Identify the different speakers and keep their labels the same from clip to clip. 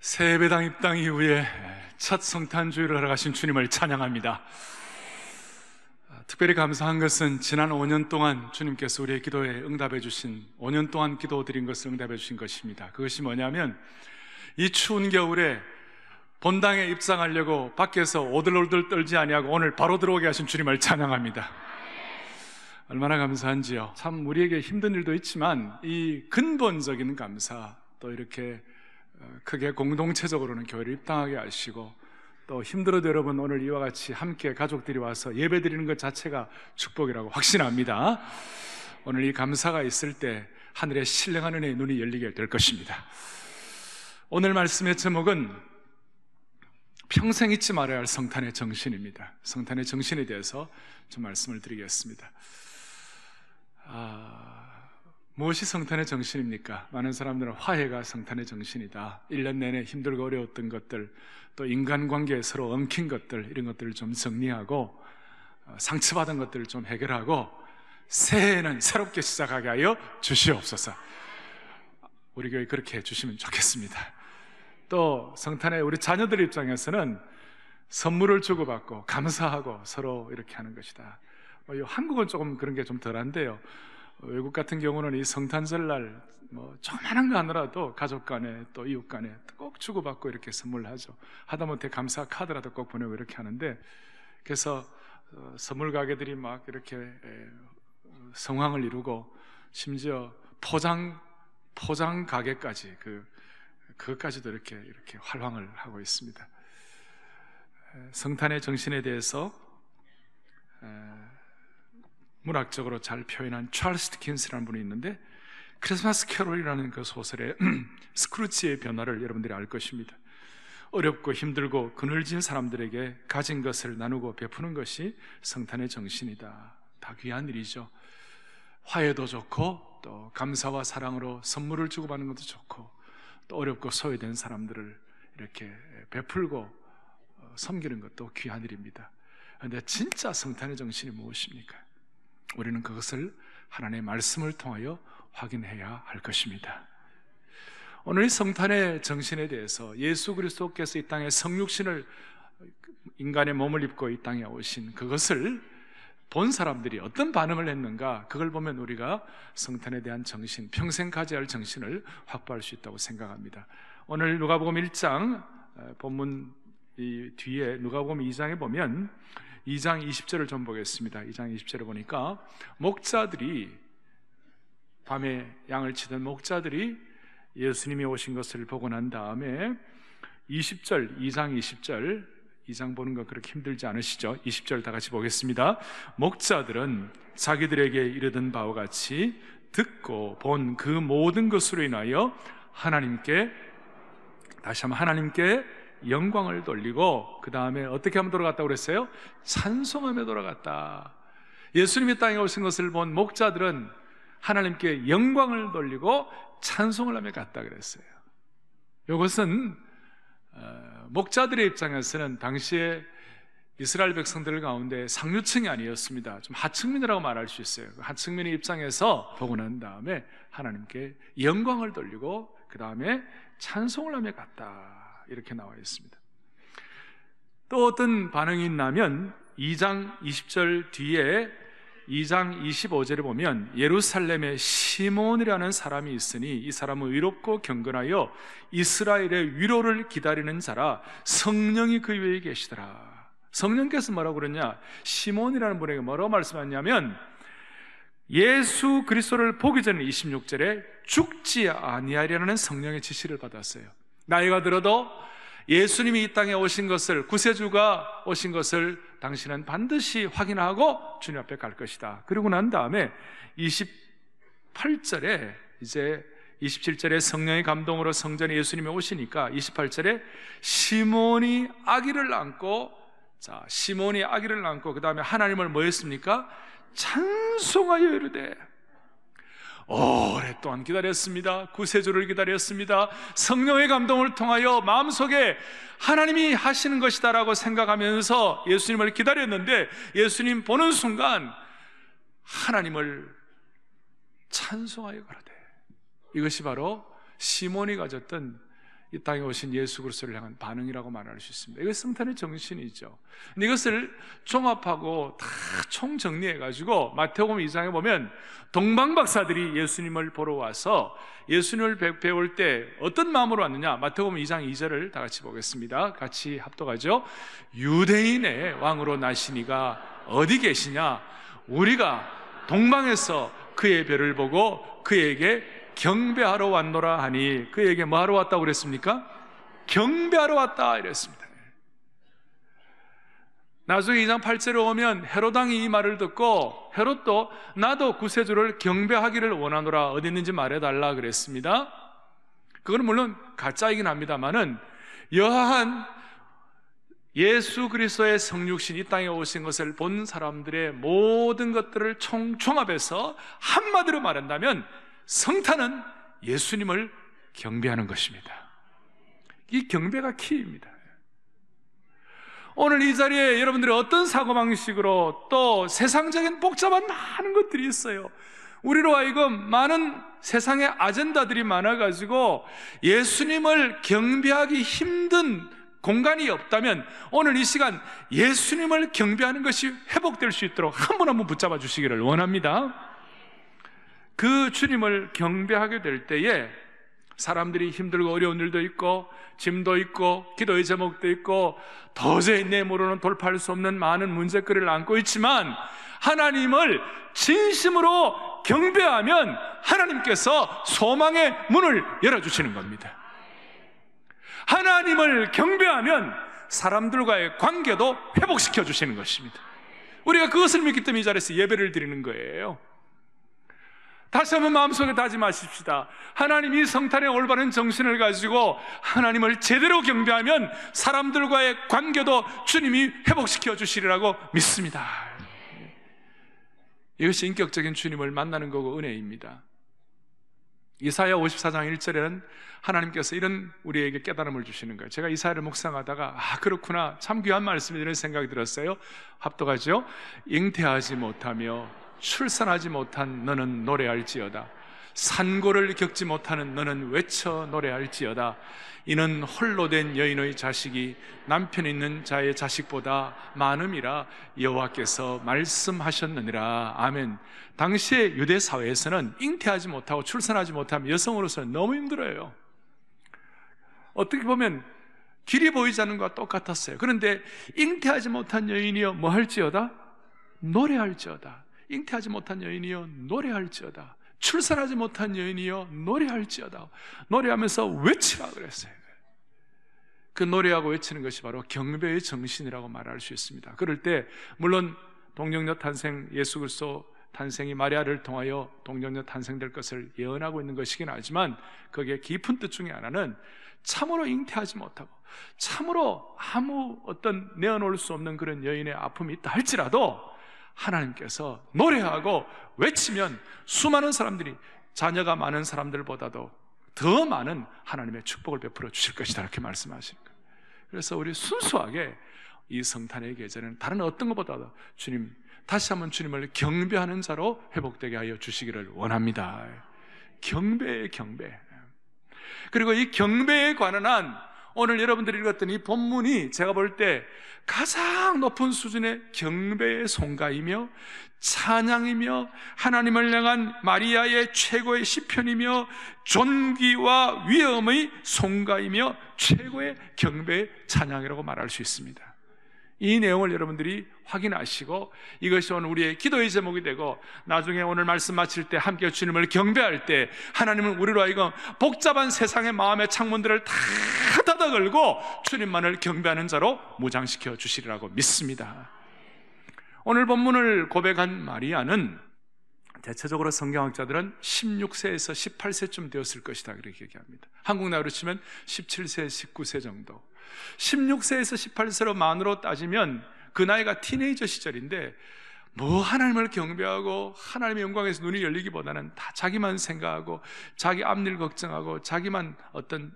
Speaker 1: 새 예배당 입당 이후에 첫 성탄주일을 하러 가신 주님을 찬양합니다. 특별히 감사한 것은 지난 5년 동안 주님께서 우리의 기도에 응답해 주신 5년 동안 기도드린 것을 응답해 주신 것입니다. 그것이 뭐냐면 이 추운 겨울에 본당에 입상하려고 밖에서 오들오들 떨지 아니하고 오늘 바로 들어오게 하신 주님을 찬양합니다. 얼마나 감사한지요. 참 우리에게 힘든 일도 있지만 이 근본적인 감사, 또 이렇게 크게 공동체적으로는 교회를 입당하게 하시고, 또 힘들어도 여러분 오늘 이와 같이 함께 가족들이 와서 예배 드리는 것 자체가 축복이라고 확신합니다. 오늘 이 감사가 있을 때 하늘의 신령한 은혜의 눈이 열리게 될 것입니다. 오늘 말씀의 제목은 평생 잊지 말아야 할 성탄의 정신입니다. 성탄의 정신에 대해서 좀 말씀을 드리겠습니다. 무엇이 성탄의 정신입니까? 많은 사람들은 화해가 성탄의 정신이다. 1년 내내 힘들고 어려웠던 것들, 또 인간관계에 서로 엉킨 것들, 이런 것들을 좀 정리하고 상처받은 것들을 좀 해결하고 새해에는 새롭게 시작하게 하여 주시옵소서. 우리 교회 그렇게 해주시면 좋겠습니다. 또 성탄에 우리 자녀들 입장에서는 선물을 주고받고 감사하고 서로 이렇게 하는 것이다. 한국은 조금 그런 게 좀 덜한데요, 외국 같은 경우는 이 성탄절날 조그만한 거 하느라도 가족 간에 또 이웃 간에 꼭 주고받고 이렇게 선물하죠. 하다못해 감사 카드라도 꼭 보내고 이렇게 하는데, 그래서 선물 가게들이 막 이렇게 성황을 이루고 심지어 포장 가게까지 그것까지도 이렇게 활황을 하고 있습니다. 성탄의 정신에 대해서 문학적으로 잘 표현한 찰스 디킨스라는 분이 있는데, 크리스마스 캐롤이라는 그 소설의 스크루지의 변화를 여러분들이 알 것입니다. 어렵고 힘들고 그늘진 사람들에게 가진 것을 나누고 베푸는 것이 성탄의 정신이다. 다 귀한 일이죠. 화해도 좋고, 또 감사와 사랑으로 선물을 주고받는 것도 좋고, 또 어렵고 소외된 사람들을 이렇게 베풀고 섬기는 것도 귀한 일입니다. 그런데 진짜 성탄의 정신이 무엇입니까? 우리는 그것을 하나님의 말씀을 통하여 확인해야 할 것입니다. 오늘 이 성탄의 정신에 대해서 예수 그리스도께서 이 땅에 성육신을, 인간의 몸을 입고 이 땅에 오신 그것을 본 사람들이 어떤 반응을 했는가, 그걸 보면 우리가 성탄에 대한 정신, 평생 가져야 할 정신을 확보할 수 있다고 생각합니다. 오늘 누가복음 1장 본문 이 뒤에 누가복음 2장에 보면 2장 20절을 좀 보겠습니다. 2장 20절에 보니까 목자들이, 밤에 양을 치던 목자들이 예수님이 오신 것을 보고 난 다음에 20절, 2장 20절, 2장 보는 거 그렇게 힘들지 않으시죠? 20절 다 같이 보겠습니다. 목자들은 자기들에게 이르던 바와 같이 듣고 본 그 모든 것으로 인하여 하나님께, 다시 한번 하나님께 영광을 돌리고, 그 다음에 어떻게 하면 돌아갔다고 그랬어요? 찬송하며 돌아갔다. 예수님이 땅에 오신 것을 본 목자들은 하나님께 영광을 돌리고 찬송을 하며 갔다 그랬어요. 이것은 목자들의 입장에서는 당시에 이스라엘 백성들 가운데 상류층이 아니었습니다. 좀 하층민이라고 말할 수 있어요. 하층민의 입장에서 보고 난 다음에 하나님께 영광을 돌리고 그 다음에 찬송을 하며 갔다, 이렇게 나와 있습니다. 또 어떤 반응이 있냐면 2장 20절 뒤에 2장 25절에 보면 예루살렘에 시몬이라는 사람이 있으니 이 사람은 의롭고 경건하여 이스라엘의 위로를 기다리는 자라, 성령이 그 위에 계시더라. 성령께서 뭐라고 그러냐, 시몬이라는 분에게 뭐라고 말씀하냐면 예수 그리스도를 보기 전에 26절에 죽지 아니하리라는 성령의 지시를 받았어요. 나이가 들어도 예수님이 이 땅에 오신 것을, 구세주가 오신 것을 당신은 반드시 확인하고 주님 앞에 갈 것이다. 그러고 난 다음에 28절에 이제 27절에 성령의 감동으로 성전에 예수님이 오시니까 28절에 시몬이 아기를 안고, 자, 시몬이 아기를 안고 그 다음에 하나님을 뭐 했습니까? 찬송하여 이르되, 오랫동안 기다렸습니다. 구세주를 기다렸습니다. 성령의 감동을 통하여 마음속에 하나님이 하시는 것이다 라고 생각하면서 예수님을 기다렸는데, 예수님 보는 순간 하나님을 찬송하여 가라되, 이것이 바로 시몬이 가졌던 이 땅에 오신 예수 그리스도를 향한 반응이라고 말할 수 있습니다. 이것이 성탄의 정신이죠. 근데 이것을 종합하고 다 총정리해가지고 마태복음 2장에 보면 동방박사들이 예수님을 보러 와서 예수님을 배울 때 어떤 마음으로 왔느냐, 마태복음 2장 2절을 다 같이 보겠습니다. 같이 합독하죠. 유대인의 왕으로 나시니가 어디 계시냐? 우리가 동방에서 그의 별을 보고 그에게 경배하러 왔노라 하니, 그에게 뭐 하러 왔다고 그랬습니까? 경배하러 왔다 이랬습니다. 나중에 2장 8절에 오면 헤롯 왕이 이 말을 듣고 헤롯도 나도 구세주를 경배하기를 원하노라, 어디 있는지 말해달라 그랬습니다. 그건 물론 가짜이긴 합니다만은 여하한 예수 그리스도의 성육신 이 땅에 오신 것을 본 사람들의 모든 것들을 총합해서 한마디로 말한다면 성탄은 예수님을 경배하는 것입니다. 이 경배가 키입니다. 오늘 이 자리에 여러분들이 어떤 사고방식으로 또 세상적인 복잡한 많은 것들이 있어요. 우리로 하여금 많은 세상의 아젠다들이 많아가지고 예수님을 경배하기 힘든 공간이 없다면 오늘 이 시간 예수님을 경배하는 것이 회복될 수 있도록 한 분 한 분 붙잡아 주시기를 원합니다. 그 주님을 경배하게 될 때에 사람들이 힘들고 어려운 일도 있고 짐도 있고 기도의 제목도 있고 도저히 내 몸으로는 돌파할 수 없는 많은 문제거리를 안고 있지만 하나님을 진심으로 경배하면 하나님께서 소망의 문을 열어주시는 겁니다. 하나님을 경배하면 사람들과의 관계도 회복시켜 주시는 것입니다. 우리가 그것을 믿기 때문에 이 자리에서 예배를 드리는 거예요. 다시 한번 마음속에 다짐하십시다. 하나님, 이 성탄의 올바른 정신을 가지고 하나님을 제대로 경배하면 사람들과의 관계도 주님이 회복시켜 주시리라고 믿습니다. 이것이 인격적인 주님을 만나는 거고 은혜입니다. 이사야 54장 1절에는 하나님께서 이런 우리에게 깨달음을 주시는 거예요. 제가 이사야를 묵상하다가 그렇구나, 참 귀한 말씀이 이런 생각이 들었어요. 합독하죠. 잉태하지 못하며 출산하지 못한 너는 노래할지어다. 산고를 겪지 못하는 너는 외쳐 노래할지어다. 이는 홀로 된 여인의 자식이 남편 있는 자의 자식보다 많음이라 여호와께서 말씀하셨느니라. 아멘. 당시의 유대 사회에서는 잉태하지 못하고 출산하지 못하면 여성으로서는 너무 힘들어요. 어떻게 보면 길이 보이지 않는 것과 똑같았어요. 그런데 잉태하지 못한 여인이여 뭐 할지어다? 노래할지어다. 잉태하지 못한 여인이여 노래할지어다. 출산하지 못한 여인이여 노래할지어다. 노래하면서 외치라 그랬어요. 그 노래하고 외치는 것이 바로 경배의 정신이라고 말할 수 있습니다. 그럴 때 물론 동정녀 탄생, 예수 그리스도 탄생이 마리아를 통하여 동정녀 탄생될 것을 예언하고 있는 것이긴 하지만 거기에 깊은 뜻 중에 하나는 참으로 잉태하지 못하고 참으로 아무 어떤 내어놓을 수 없는 그런 여인의 아픔이 있다 할지라도 하나님께서 노래하고 외치면 수많은 사람들이, 자녀가 많은 사람들보다도 더 많은 하나님의 축복을 베풀어 주실 것이다, 이렇게 말씀하시는 거예요. 그래서 우리 순수하게 이 성탄의 계절은 다른 어떤 것보다도 주님, 다시 한번 주님을 경배하는 자로 회복되게 하여 주시기를 원합니다. 경배의 경배. 그리고 이 경배에 관한 한 오늘 여러분들이 읽었던 이 본문이 제가 볼 때 가장 높은 수준의 경배의 송가이며 찬양이며 하나님을 향한 마리아의 최고의 시편이며 존귀와 위엄의 송가이며 최고의 경배의 찬양이라고 말할 수 있습니다. 이 내용을 여러분들이 확인하시고 이것이 오늘 우리의 기도의 제목이 되고 나중에 오늘 말씀 마칠 때 함께 주님을 경배할 때 하나님은 우리로 하여금 복잡한 세상의 마음의 창문들을 다 닫아 걸고 주님만을 경배하는 자로 무장시켜 주시리라고 믿습니다. 오늘 본문을 고백한 마리아는 대체적으로 성경학자들은 16세에서 18세쯤 되었을 것이다 그렇게 얘기합니다. 한국 나이로 치면 17세, 19세 정도. 16세에서 18세로 만으로 따지면 그 나이가 티네이저 시절인데 뭐 하나님을 경배하고 하나님의 영광에서 눈이 열리기보다는 다 자기만 생각하고 자기 앞일 걱정하고 자기만 어떤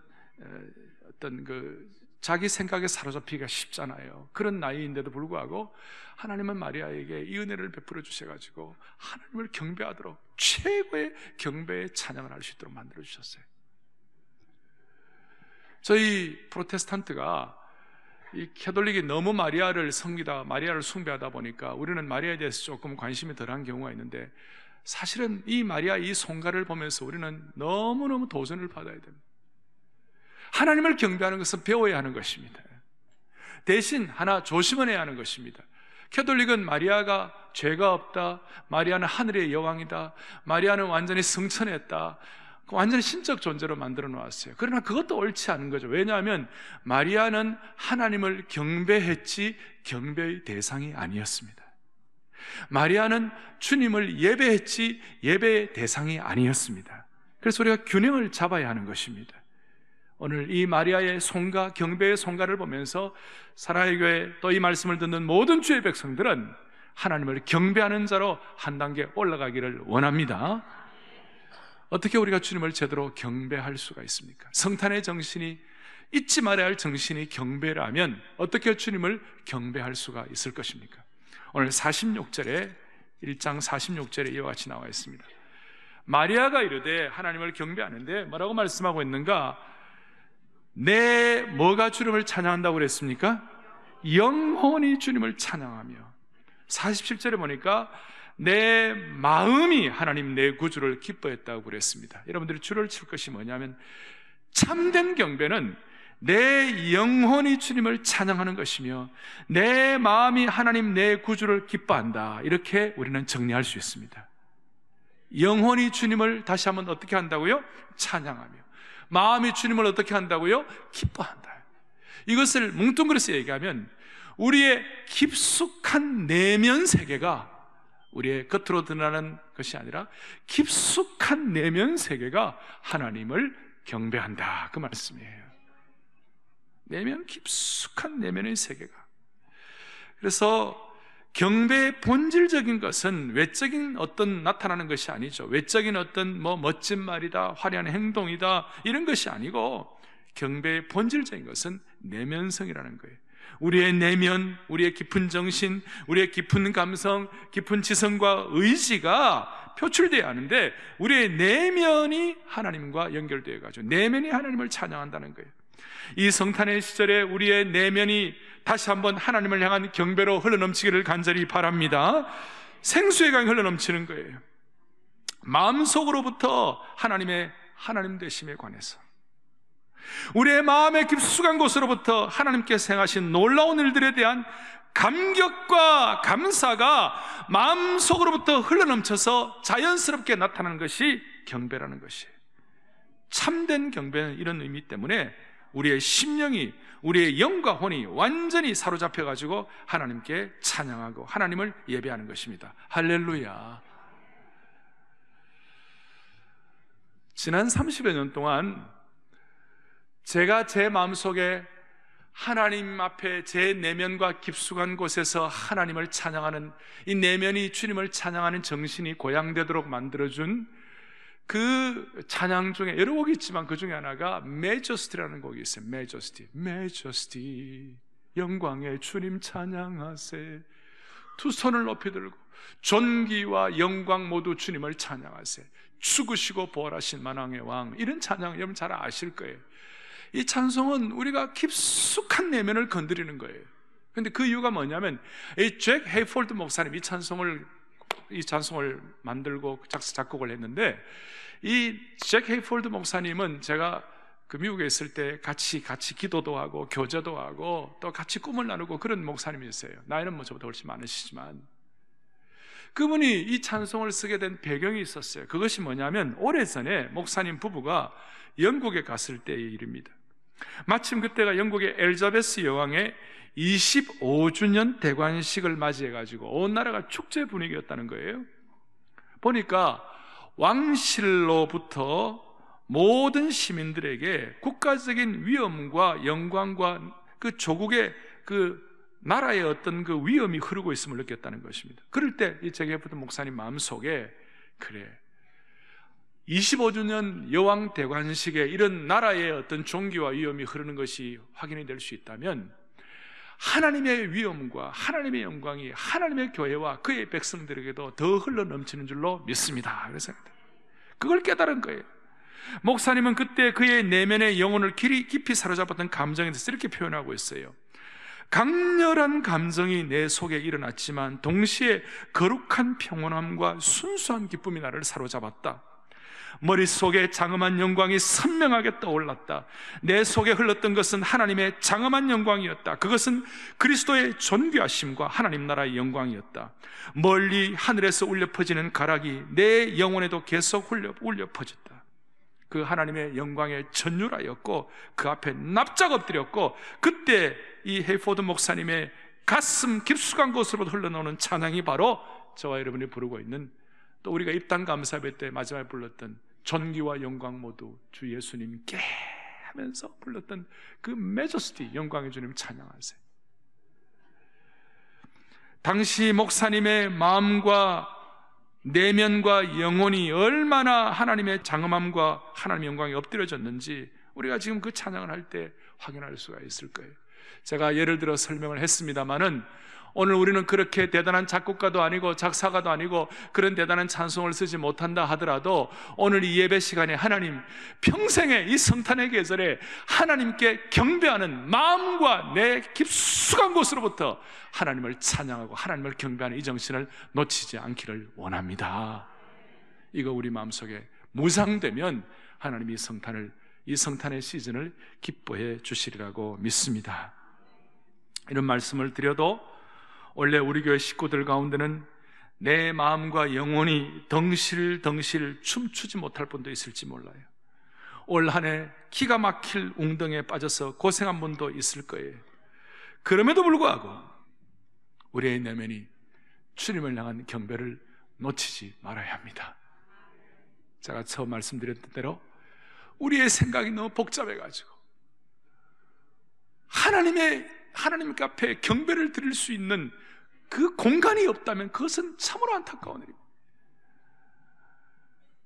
Speaker 1: 자기 생각에 사로잡히기가 쉽잖아요. 그런 나이인데도 불구하고 하나님은 마리아에게 이 은혜를 베풀어 주셔가지고 하나님을 경배하도록 최고의 경배의 찬양을 할 수 있도록 만들어 주셨어요. 저희 프로테스탄트가 이 캐톨릭이 너무 마리아를 숭배하다 보니까 우리는 마리아에 대해서 조금 관심이 덜한 경우가 있는데, 사실은 이 마리아 이 송가를 보면서 우리는 너무너무 도전을 받아야 됩니다. 하나님을 경배하는 것은 배워야 하는 것입니다. 대신 하나 조심은 해야 하는 것입니다. 캐톨릭은 마리아가 죄가 없다, 마리아는 하늘의 여왕이다, 마리아는 완전히 성천했다, 완전히 신적 존재로 만들어 놓았어요. 그러나 그것도 옳지 않은 거죠. 왜냐하면 마리아는 하나님을 경배했지 경배의 대상이 아니었습니다. 마리아는 주님을 예배했지 예배의 대상이 아니었습니다. 그래서 우리가 균형을 잡아야 하는 것입니다. 오늘 이 마리아의 송가, 경배의 송가를 보면서 사랑의 교회, 또 이 말씀을 듣는 모든 주의 백성들은 하나님을 경배하는 자로 한 단계 올라가기를 원합니다. 어떻게 우리가 주님을 제대로 경배할 수가 있습니까? 성탄의 정신이, 잊지 말아야 할 정신이 경배라면 어떻게 주님을 경배할 수가 있을 것입니까? 오늘 46절에, 1장 46절에 이와 같이 나와 있습니다. 마리아가 이르되, 하나님을 경배하는데 뭐라고 말씀하고 있는가? 뭐가 주님을 찬양한다고 그랬습니까? 영혼이 주님을 찬양하며. 47절에 보니까 내 마음이 하나님 내 구주를 기뻐했다고 그랬습니다. 여러분들이 줄을 칠 것이 뭐냐면, 참된 경배는 내 영혼이 주님을 찬양하는 것이며 내 마음이 하나님 내 구주를 기뻐한다, 이렇게 우리는 정리할 수 있습니다. 영혼이 주님을 다시 한번 어떻게 한다고요? 찬양하며, 마음이 주님을 어떻게 한다고요? 기뻐한다. 이것을 뭉뚱그려서 얘기하면 우리의 깊숙한 내면 세계가, 우리의 겉으로 드러나는 것이 아니라 깊숙한 내면 세계가 하나님을 경배한다, 그 말씀이에요. 깊숙한 내면의 세계가. 그래서 경배의 본질적인 것은 외적인 어떤 나타나는 것이 아니죠. 외적인 어떤 멋진 말이다, 화려한 행동이다, 이런 것이 아니고, 경배의 본질적인 것은 내면성이라는 거예요. 우리의 내면, 우리의 깊은 정신, 우리의 깊은 감성, 깊은 지성과 의지가 표출되어야 하는데, 우리의 내면이 하나님과 연결되어 가지고 내면이 하나님을 찬양한다는 거예요. 이 성탄의 시절에 우리의 내면이 다시 한번 하나님을 향한 경배로 흘러넘치기를 간절히 바랍니다. 생수의 강이 흘러넘치는 거예요. 마음속으로부터 하나님 되심에 관해서, 우리의 마음의 깊숙한 곳으로부터 하나님께서 행하신 놀라운 일들에 대한 감격과 감사가 마음속으로부터 흘러넘쳐서 자연스럽게 나타나는 것이 경배라는 것이에요. 참된 경배는 이런 의미 때문에 우리의 심령이, 우리의 영과 혼이 완전히 사로잡혀가지고 하나님께 찬양하고 하나님을 예배하는 것입니다. 할렐루야. 지난 30여 년 동안 제가 제 마음속에 하나님 앞에 제 내면과 깊숙한 곳에서 하나님을 찬양하는, 이 내면이 주님을 찬양하는 정신이 고양되도록 만들어준 그 찬양 중에 여러 곡이 있지만, 그 중에 하나가 Majesty라는 곡이 있어요. Majesty, 영광의 주님 찬양하세. 두 손을 높이 들고 존귀와 영광 모두 주님을 찬양하세. 죽으시고 부활하신 만왕의 왕, 이런 찬양 여러분 잘 아실 거예요. 이 찬송은 우리가 깊숙한 내면을 건드리는 거예요. 그런데 그 이유가 뭐냐면, 이 잭 헤이폴드 목사님 이 찬송을 만들고 작곡을 했는데, 이 잭 헤이폴드 목사님은 제가 그 미국에 있을 때 같이 기도도 하고 교제도 하고 또 같이 꿈을 나누고 그런 목사님이었어요. 나이는 저보다 훨씬 많으시지만, 그분이 이 찬송을 쓰게 된 배경이 있었어요. 그것이 뭐냐면, 오래전에 목사님 부부가 영국에 갔을 때의 일입니다. 마침 그때가 영국의 엘자베스 여왕의 25주년 대관식을 맞이해가지고 온 나라가 축제 분위기였다는 거예요. 보니까 왕실로부터 모든 시민들에게 국가적인 위엄과 영광과 그 조국의 그 나라의 어떤 그 위엄이 흐르고 있음을 느꼈다는 것입니다. 그럴 때 이 제게부터 목사님 마음속에, 그래, 25주년 여왕 대관식에 이런 나라의 어떤 종기와 위엄이 흐르는 것이 확인이 될 수 있다면, 하나님의 위엄과 하나님의 영광이 하나님의 교회와 그의 백성들에게도 더 흘러넘치는 줄로 믿습니다. 그래서 그걸 깨달은 거예요. 목사님은 그때 그의 내면의 영혼을 깊이 사로잡았던 감정에 대해서 이렇게 표현하고 있어요. 강렬한 감정이 내 속에 일어났지만 동시에 거룩한 평온함과 순수한 기쁨이 나를 사로잡았다. 머릿속에 장엄한 영광이 선명하게 떠올랐다. 내 속에 흘렀던 것은 하나님의 장엄한 영광이었다. 그것은 그리스도의 존귀하심과 하나님 나라의 영광이었다. 멀리 하늘에서 울려 퍼지는 가락이 내 영혼에도 계속 울려 퍼졌다. 그 하나님의 영광에 전율하였고 그 앞에 납작 엎드렸고, 그때 이 헤이포드 목사님의 가슴 깊숙한 곳으로 흘러나오는 찬양이 바로 저와 여러분이 부르고 있는, 또 우리가 입단 감사회 때 마지막에 불렀던 존귀와 영광 모두 주 예수님께 하면서 불렀던 그 메저스티, 영광의 주님 찬양하세요. 당시 목사님의 마음과 내면과 영혼이 얼마나 하나님의 장엄함과 하나님의 영광에 엎드려졌는지 우리가 지금 그 찬양을 할 때 확인할 수가 있을 거예요. 제가 예를 들어 설명을 했습니다마는 오늘 우리는 그렇게 대단한 작곡가도 아니고 작사가도 아니고 그런 대단한 찬송을 쓰지 못한다 하더라도 오늘 이 예배 시간에 하나님, 평생의 이 성탄의 계절에 하나님께 경배하는 마음과 내 깊숙한 곳으로부터 하나님을 찬양하고 하나님을 경배하는 이 정신을 놓치지 않기를 원합니다. 이거 우리 마음속에 무상되면 하나님이 이 성탄의 시즌을 기뻐해 주시리라고 믿습니다. 이런 말씀을 드려도 원래 우리 교회 식구들 가운데는 내 마음과 영혼이 덩실덩실 춤추지 못할 분도 있을지 몰라요. 올 한 해 기가 막힐 웅덩이에 빠져서 고생한 분도 있을 거예요. 그럼에도 불구하고 우리의 내면이 주님을 향한 경배를 놓치지 말아야 합니다. 제가 처음 말씀드렸던 대로 우리의 생각이 너무 복잡해가지고 하나님 앞에 경배를 드릴 수 있는 그 공간이 없다면 그것은 참으로 안타까운 일입니다.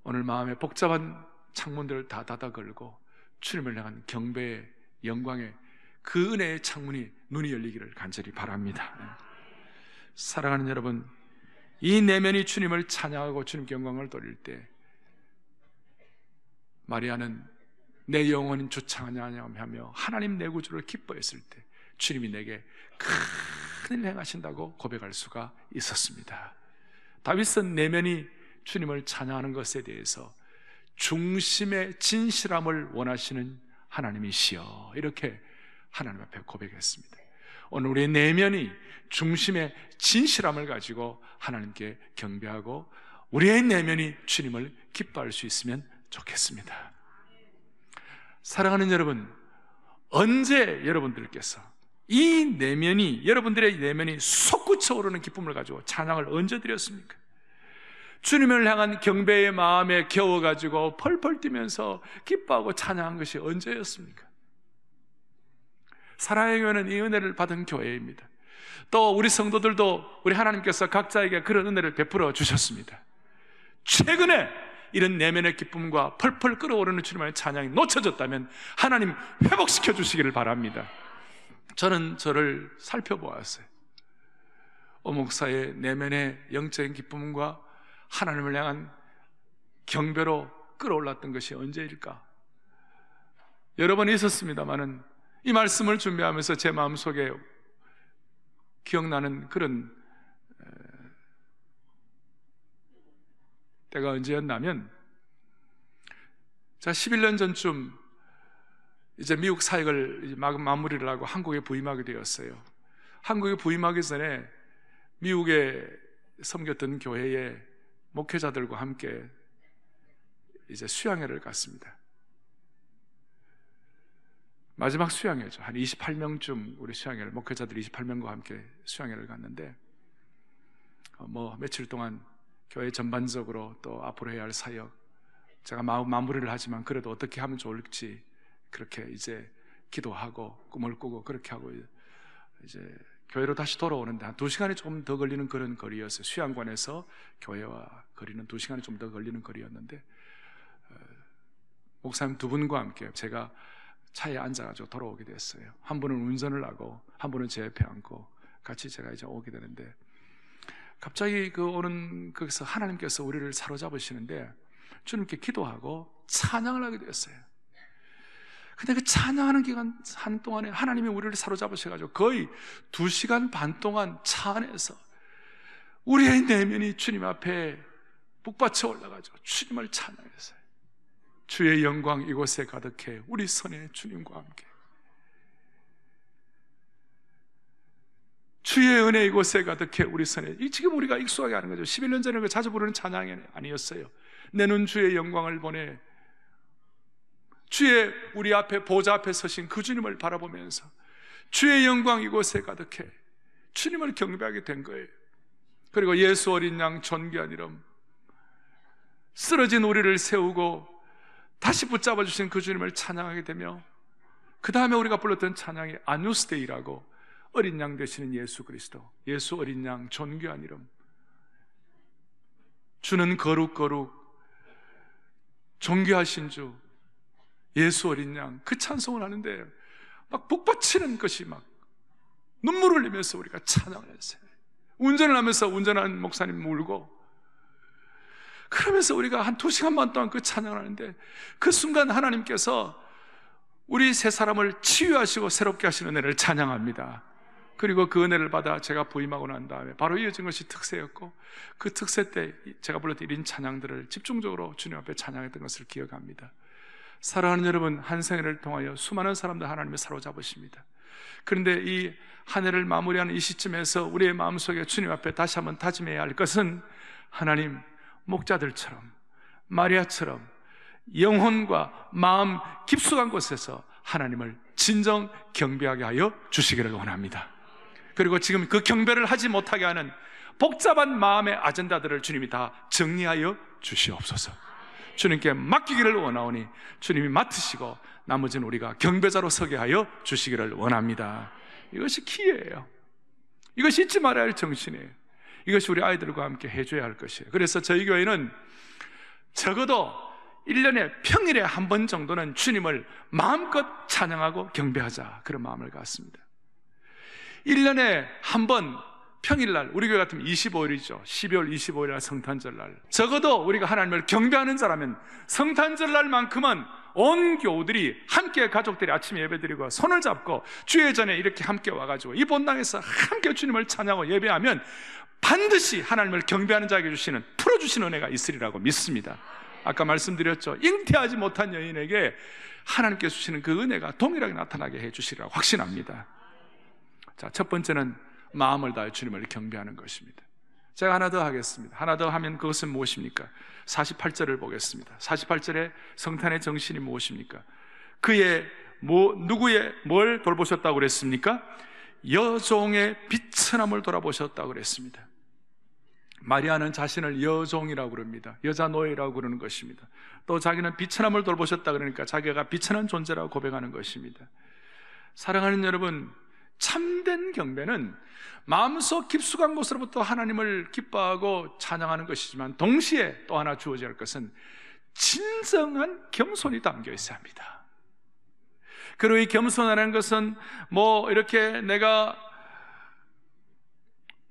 Speaker 1: 오늘 마음의 복잡한 창문들을 다 닫아 걸고 주님을 향한 경배의 영광의 그 은혜의 창문이 눈이 열리기를 간절히 바랍니다. 사랑하는 여러분, 이 내면이 주님을 찬양하고 주님께 영광을 돌릴 때 마리아는 내 영혼인 주 찬양하며 하나님 내 구주를 기뻐했을 때 주님이 내게 큰 일 행하신다고 고백할 수가 있었습니다. 다윗은 내면이 주님을 찬양하는 것에 대해서 중심의 진실함을 원하시는 하나님이시여, 이렇게 하나님 앞에 고백했습니다. 오늘 우리의 내면이 중심의 진실함을 가지고 하나님께 경배하고 우리의 내면이 주님을 기뻐할 수 있으면 좋겠습니다. 사랑하는 여러분, 언제 여러분들께서 이 내면이, 여러분들의 내면이 솟구쳐 오르는 기쁨을 가지고 찬양을 언제 드렸습니까? 주님을 향한 경배의 마음에 겨워가지고 펄펄 뛰면서 기뻐하고 찬양한 것이 언제였습니까? 사랑의 교회는 이 은혜를 받은 교회입니다. 또 우리 성도들도 우리 하나님께서 각자에게 그런 은혜를 베풀어 주셨습니다. 최근에 이런 내면의 기쁨과 펄펄 끓어오르는 주님의 찬양이 놓쳐졌다면 하나님 회복시켜 주시기를 바랍니다. 저는 저를 살펴보았어요. 목사의 내면의 영적인 기쁨과 하나님을 향한 경배로 끌어올랐던 것이 언제일까? 여러 번 있었습니다마는 이 말씀을 준비하면서 제 마음속에 기억나는 그런 때가 언제였냐면, 제가 11년 전쯤 이제 미국 사역을 마무리를 하고 한국에 부임하게 되었어요. 한국에 부임하기 전에 미국에 섬겼던 교회의 목회자들과 함께 이제 수양회를 갔습니다. 마지막 수양회죠. 한 28명쯤 우리 수양회를, 목회자들 28명과 함께 수양회를 갔는데 며칠 동안 교회 전반적으로 또 앞으로 해야 할 사역, 제가 마무리를 하지만 그래도 어떻게 하면 좋을지 그렇게 이제 기도하고 꿈을 꾸고 그렇게 하고 이제 교회로 다시 돌아오는데 한 2시간이 좀 더 걸리는 그런 거리였어요. 수양관에서 교회와 거리는 2시간이 좀 더 걸리는 거리였는데 목사님 두 분과 함께 제가 차에 앉아가지고 돌아오게 됐어요. 한 분은 운전을 하고 한 분은 제 옆에 앉고 같이 제가 이제 오게 되는데, 갑자기 거기서 하나님께서 우리를 사로잡으시는데 주님께 기도하고 찬양을 하게 되었어요. 근데 그 찬양하는 기간 동안에 하나님이 우리를 사로잡으셔가지고 거의 2시간 반 동안 차 안에서 우리의 내면이 주님 앞에 북받쳐 올라가지고 주님을 찬양했어요. 주의 영광 이곳에 가득해 우리 선의 주님과 함께, 주의 은혜 이곳에 가득해 우리 선에. 지금 우리가 익숙하게 하는 거죠. 11년 전에 자주 부르는 찬양이 아니었어요. 내 눈 주의 영광을 보내, 주의 우리 앞에 보좌 앞에 서신 그 주님을 바라보면서 주의 영광 이곳에 가득해 주님을 경배하게 된 거예요. 그리고 예수 어린 양 존귀한 이름, 쓰러진 우리를 세우고 다시 붙잡아 주신 그 주님을 찬양하게 되며, 그 다음에 우리가 불렀던 찬양이 아뉴스데이라고, 어린 양 되시는 예수 그리스도, 예수 어린 양 존귀한 이름, 주는 거룩 존귀하신 주 예수 어린 양, 그 찬송을 하는데 막 북받치는 것이 막 눈물을 흘리면서 우리가 찬양을 했어요. 운전을 하면서 운전하는 목사님 울고, 그러면서 우리가 한 2시간 반 동안 그 찬양을 하는데, 그 순간 하나님께서 우리 세 사람을 치유하시고 새롭게 하시는 은혜를 찬양합니다. 그리고 그 은혜를 받아 제가 부임하고 난 다음에 바로 이어진 것이 특세였고, 그 특세 때 제가 불렀던 1인 찬양들을 집중적으로 주님 앞에 찬양했던 것을 기억합니다. 사랑하는 여러분, 한 생애를 통하여 수많은 사람들 하나님이 사로잡으십니다. 그런데 이 한 해를 마무리하는 이 시점에서 우리의 마음속에 주님 앞에 다시 한번 다짐해야 할 것은, 하나님, 목자들처럼 마리아처럼 영혼과 마음 깊숙한 곳에서 하나님을 진정 경배하게 하여 주시기를 원합니다. 그리고 지금 그 경배를 하지 못하게 하는 복잡한 마음의 아젠다들을 주님이 다 정리하여 주시옵소서. 주님께 맡기기를 원하오니 주님이 맡으시고 나머지는 우리가 경배자로 서게 하여 주시기를 원합니다. 이것이 키예요. 이것이 잊지 말아야 할 정신이에요. 이것이 우리 아이들과 함께 해줘야 할 것이에요. 그래서 저희 교회는 적어도 1년에 평일에 한 번 정도는 주님을 마음껏 찬양하고 경배하자, 그런 마음을 갖습니다. 1년에 한 번 평일날, 우리 교회 같으면 25일이죠 12월 25일날 성탄절날, 적어도 우리가 하나님을 경배하는 자라면 성탄절날만큼은 온 교우들이 함께, 가족들이 아침 예배드리고 손을 잡고 주의 전에 이렇게 함께 와가지고 이 본당에서 함께 주님을 찬양하고 예배하면 반드시 하나님을 경배하는 자에게 주시는, 풀어주시는 은혜가 있으리라고 믿습니다. 아까 말씀드렸죠. 잉태하지 못한 여인에게 하나님께서 주시는 그 은혜가 동일하게 나타나게 해주시리라고 확신합니다. 자, 첫 번째는 마음을 다해 주님을 경배하는 것입니다. 제가 하나 더 하겠습니다. 하나 더 하면 그것은 무엇입니까? 48절을 보겠습니다. 48절에 성탄의 정신이 무엇입니까? 누구의 뭘 돌보셨다고 그랬습니까? 여종의 비천함을 돌아보셨다고 그랬습니다. 마리아는 자신을 여종이라고 그럽니다. 여자 노예라고 그러는 것입니다. 또 자기는 비천함을 돌보셨다 그러니까 자기가 비천한 존재라고 고백하는 것입니다. 사랑하는 여러분, 참된 경배는 마음속 깊숙한 곳으로부터 하나님을 기뻐하고 찬양하는 것이지만, 동시에 또 하나 주어져야 할 것은 진정한 겸손이 담겨 있어야 합니다. 그리고 이 겸손이라는 것은 이렇게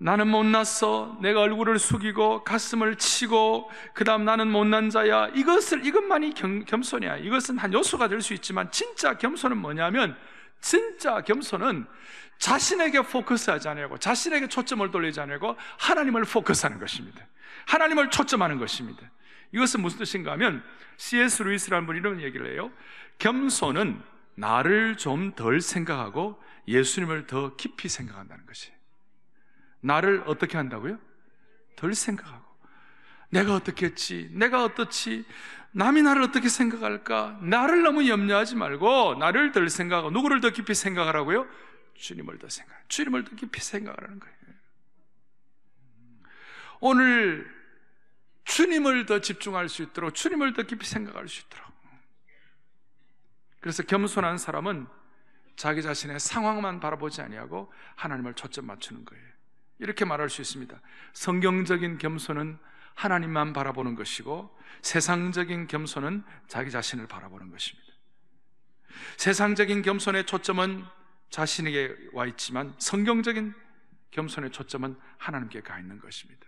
Speaker 1: 나는 못났어, 내가 얼굴을 숙이고 가슴을 치고 그 다음 나는 못난 자야, 이것만이 겸손이야. 이것은 한 요소가 될 수 있지만, 진짜 겸손은 뭐냐면, 진짜 겸손은 자신에게 포커스하지 않고, 자신에게 초점을 돌리지 않고 하나님을 포커스하는 것입니다. 하나님을 초점하는 것입니다. 이것은 무슨 뜻인가 하면, C.S. 루이스라는 분이 이런 얘기를 해요. 겸손은 나를 좀 덜 생각하고 예수님을 더 깊이 생각한다는 것이에요. 나를 어떻게 한다고요? 덜 생각하고, 내가 어떻게 했지, 내가 어떻지, 남이 나를 어떻게 생각할까, 나를 너무 염려하지 말고 나를 덜 생각하고, 누구를 더 깊이 생각하라고요? 주님을 더 깊이 생각하라는 거예요. 오늘 주님을 더 집중할 수 있도록, 주님을 더 깊이 생각할 수 있도록. 그래서 겸손한 사람은 자기 자신의 상황만 바라보지 아니하고 하나님을 초점 맞추는 거예요. 이렇게 말할 수 있습니다. 성경적인 겸손은 하나님만 바라보는 것이고, 세상적인 겸손은 자기 자신을 바라보는 것입니다. 세상적인 겸손의 초점은 자신에게 와 있지만, 성경적인 겸손의 초점은 하나님께 가 있는 것입니다.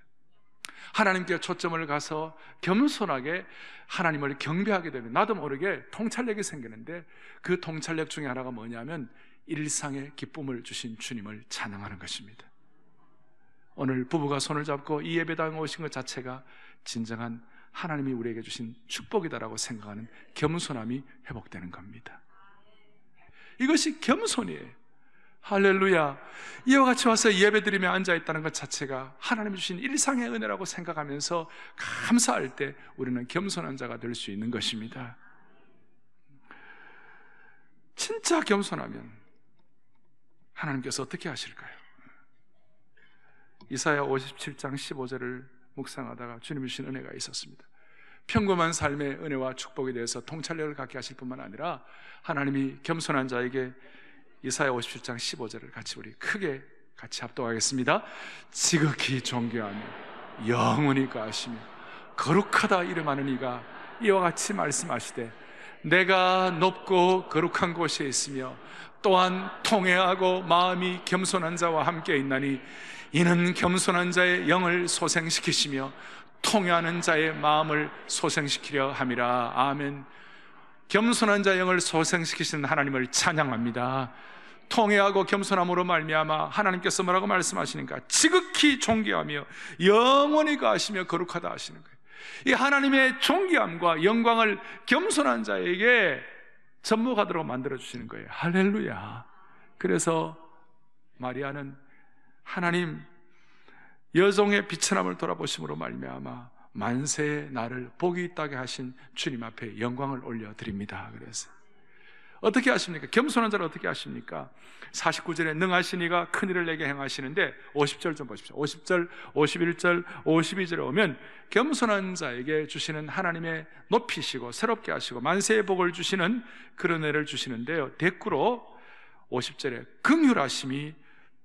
Speaker 1: 하나님께 초점을 가서 겸손하게 하나님을 경배하게 되면 나도 모르게 통찰력이 생기는데, 그 통찰력 중에 하나가 뭐냐면 일상의 기쁨을 주신 주님을 찬양하는 것입니다. 오늘 부부가 손을 잡고 이 예배당에 오신 것 자체가 진정한 하나님이 우리에게 주신 축복이다라고 생각하는 겸손함이 회복되는 겁니다. 이것이 겸손이에요. 할렐루야. 이와 같이 와서 예배드리며 앉아있다는 것 자체가 하나님이 주신 일상의 은혜라고 생각하면서 감사할 때 우리는 겸손한 자가 될 수 있는 것입니다. 진짜 겸손하면 하나님께서 어떻게 하실까요? 이사야 57장 15절을 묵상하다가 주님이 주신 은혜가 있었습니다. 평범한 삶의 은혜와 축복에 대해서 통찰력을 갖게 하실 뿐만 아니라 하나님이 겸손한 자에게 이사야 57장 15절을 같이 우리 크게 같이 합독하겠습니다. 지극히 존귀하며 영원히 거하시며 거룩하다 이름하는 이가 이와 같이 말씀하시되, 내가 높고 거룩한 곳에 있으며 또한 통회하고 마음이 겸손한 자와 함께 있나니 이는 겸손한 자의 영을 소생시키시며 통회하는 자의 마음을 소생시키려 함이라. 아멘. 겸손한 자의 영을 소생시키시는 하나님을 찬양합니다. 통회하고 겸손함으로 말미암아 하나님께서 뭐라고 말씀하시니까 지극히 존귀하며 영원히 거하시며 거룩하다 하시는 거예요. 이 하나님의 존귀함과 영광을 겸손한 자에게 접목하도록 만들어주시는 거예요. 할렐루야. 그래서 마리아는 하나님 여종의 비천함을 돌아보심으로 말미암아 만세의 나를 복이 있다게 하신 주님 앞에 영광을 올려드립니다. 그래서 어떻게 하십니까? 겸손한 자를 어떻게 하십니까? 49절에 능하신 이가 큰일을 내게 행하시는데 50절 좀 보십시오. 50절, 51절, 52절에 오면 겸손한 자에게 주시는 하나님의 높이시고 새롭게 하시고 만세의 복을 주시는 그런 은혜를 주시는데요, 대꾸로 50절에 긍휼하심이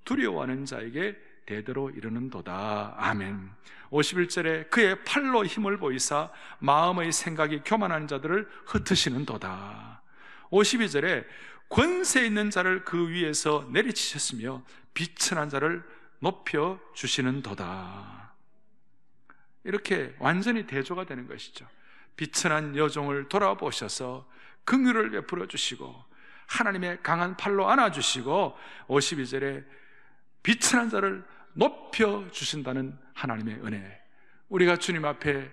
Speaker 1: 두려워하는 자에게 대대로 이르는도다. 아멘. 51절에 그의 팔로 힘을 보이사 마음의 생각이 교만한 자들을 흩으시는도다. 52절에 권세 있는 자를 그 위에서 내리치셨으며 비천한 자를 높여 주시는도다. 이렇게 완전히 대조가 되는 것이죠. 비천한 여종을 돌아보셔서 긍휼을 베풀어 주시고 하나님의 강한 팔로 안아주시고 52절에 비천한 자를 높여 주신다는 하나님의 은혜. 우리가 주님 앞에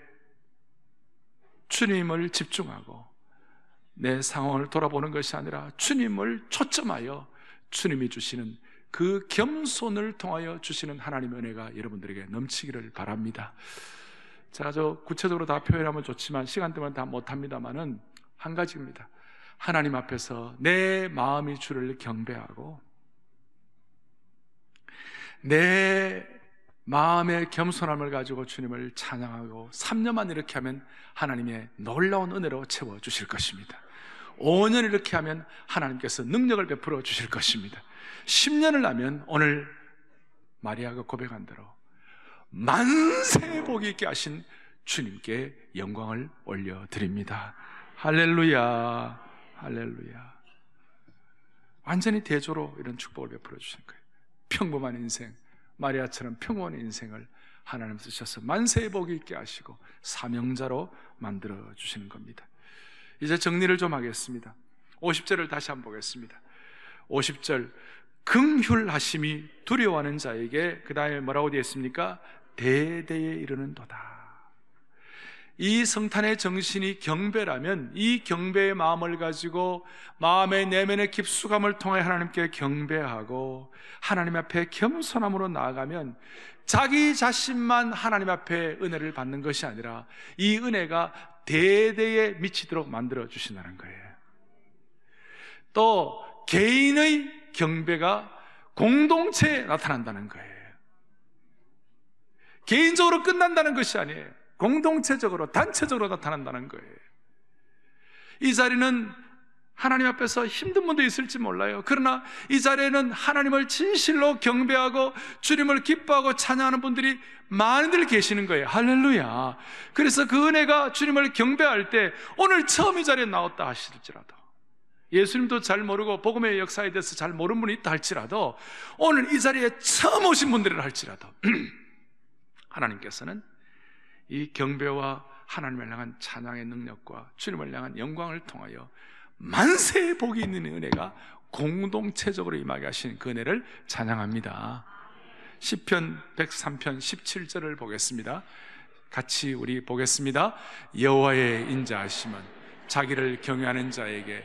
Speaker 1: 주님을 집중하고 내 상황을 돌아보는 것이 아니라 주님을 초점하여 주님이 주시는 그 겸손을 통하여 주시는 하나님의 은혜가 여러분들에게 넘치기를 바랍니다. 제가 구체적으로 다 표현하면 좋지만 시간 때문에 다 못합니다만은 한 가지입니다. 하나님 앞에서 내 마음이 주를 경배하고 내 마음의 겸손함을 가지고 주님을 찬양하고 3년만 이렇게 하면 하나님의 놀라운 은혜로 채워주실 것입니다. 5년 이렇게 하면 하나님께서 능력을 베풀어 주실 것입니다. 10년을 하면 오늘 마리아가 고백한 대로 만세 복이 있게 하신 주님께 영광을 올려드립니다. 할렐루야, 할렐루야. 완전히 대조로 이런 축복을 베풀어 주시는 거예요. 평범한 인생, 마리아처럼 평온한 인생을 하나님 쓰셔서 만세의 복이 있게 하시고 사명자로 만들어 주시는 겁니다. 이제 정리를 좀 하겠습니다. 50절을 다시 한번 보겠습니다. 50절, 긍휼하심이 두려워하는 자에게 그 다음에 뭐라고 되어 있습니까? 대대에 이르는도다. 이 성탄의 정신이 경배라면 이 경배의 마음을 가지고 마음의 내면의 깊숙함을 통해 하나님께 경배하고 하나님 앞에 겸손함으로 나아가면 자기 자신만 하나님 앞에 은혜를 받는 것이 아니라 이 은혜가 대대에 미치도록 만들어 주신다는 거예요. 또 개인의 경배가 공동체에 나타난다는 거예요. 개인적으로 끝난다는 것이 아니에요. 공동체적으로, 단체적으로 나타난다는 거예요. 이 자리는 하나님 앞에서 힘든 분도 있을지 몰라요. 그러나 이 자리에는 하나님을 진실로 경배하고 주님을 기뻐하고 찬양하는 분들이 많이들 계시는 거예요. 할렐루야. 그래서 그 은혜가 주님을 경배할 때 오늘 처음 이 자리에 나왔다 하실지라도, 예수님도 잘 모르고 복음의 역사에 대해서 잘 모르는 분이 있다 할지라도, 오늘 이 자리에 처음 오신 분들이라 할지라도 하나님께서는 이 경배와 하나님을 향한 찬양의 능력과 주님을 향한 영광을 통하여 만세의 복이 있는 은혜가 공동체적으로 임하게 하신 그 은혜를 찬양합니다. 시편 103편 17절을 보겠습니다. 같이 우리 보겠습니다. 여호와의 인자하심은 자기를 경외하는 자에게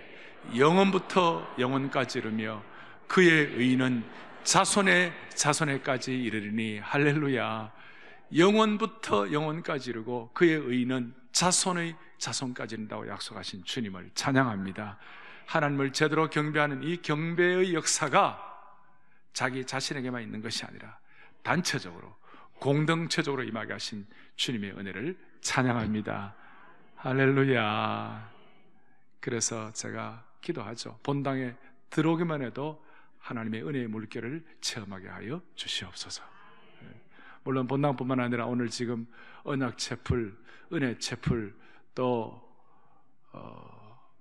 Speaker 1: 영원부터 영원까지 이르며 그의 의는 자손의 자손에까지 이르리니. 할렐루야. 영원부터 영원까지 이르고 그의 의는 자손의 자손까지 이른다고 약속하신 주님을 찬양합니다. 하나님을 제대로 경배하는 이 경배의 역사가 자기 자신에게만 있는 것이 아니라 단체적으로 공동체적으로 임하게 하신 주님의 은혜를 찬양합니다. 할렐루야. 그래서 제가 기도하죠. 본당에 들어오기만 해도 하나님의 은혜의 물결을 체험하게 하여 주시옵소서. 물론 본당뿐만 아니라 오늘 지금 언약채플, 은혜채플, 또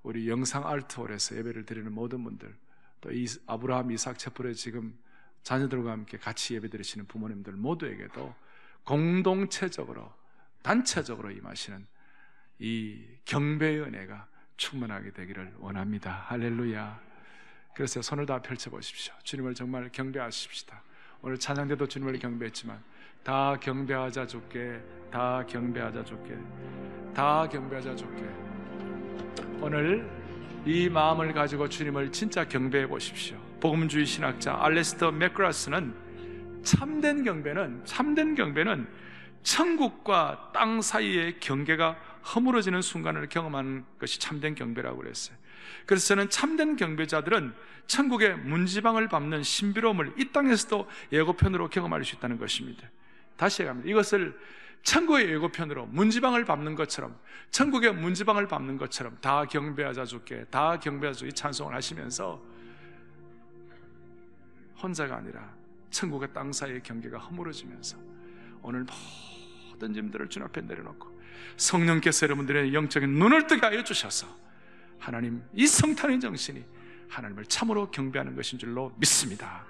Speaker 1: 우리 영상 알트홀에서 예배를 드리는 모든 분들, 또 아브라함 이삭 채플에 지금 자녀들과 함께 같이 예배 드리시는 부모님들 모두에게도 공동체적으로 단체적으로 임하시는 이 경배의 은혜가 충만하게 되기를 원합니다. 할렐루야. 그래서 손을 다 펼쳐보십시오. 주님을 정말 경배하십시다. 오늘 찬양 때도 주님을 경배했지만 다 경배하자 주께, 다 경배하자 주께, 다 경배하자 주께. 오늘 이 마음을 가지고 주님을 진짜 경배해 보십시오. 복음주의 신학자 알레스터 맥그라스는 참된 경배는 천국과 땅 사이의 경계가 허물어지는 순간을 경험하는 것이 참된 경배라고 그랬어요. 그래서 저는 참된 경배자들은 천국의 문지방을 밟는 신비로움을 이 땅에서도 예고편으로 경험할 수 있다는 것입니다. 다시 얘기합니다. 이것을 천국의 예고편으로 문지방을 밟는 것처럼, 천국의 문지방을 밟는 것처럼 다 경배하자 주께, 다 경배하자 주께 찬송을 하시면서 혼자가 아니라 천국의 땅 사이의 경계가 허물어지면서 오늘 모든 짐들을 주님 앞에 내려놓고 성령께서 여러분들의 영적인 눈을 뜨게 하여 주셔서 하나님, 이 성탄의 정신이 하나님을 참으로 경배하는 것인 줄로 믿습니다.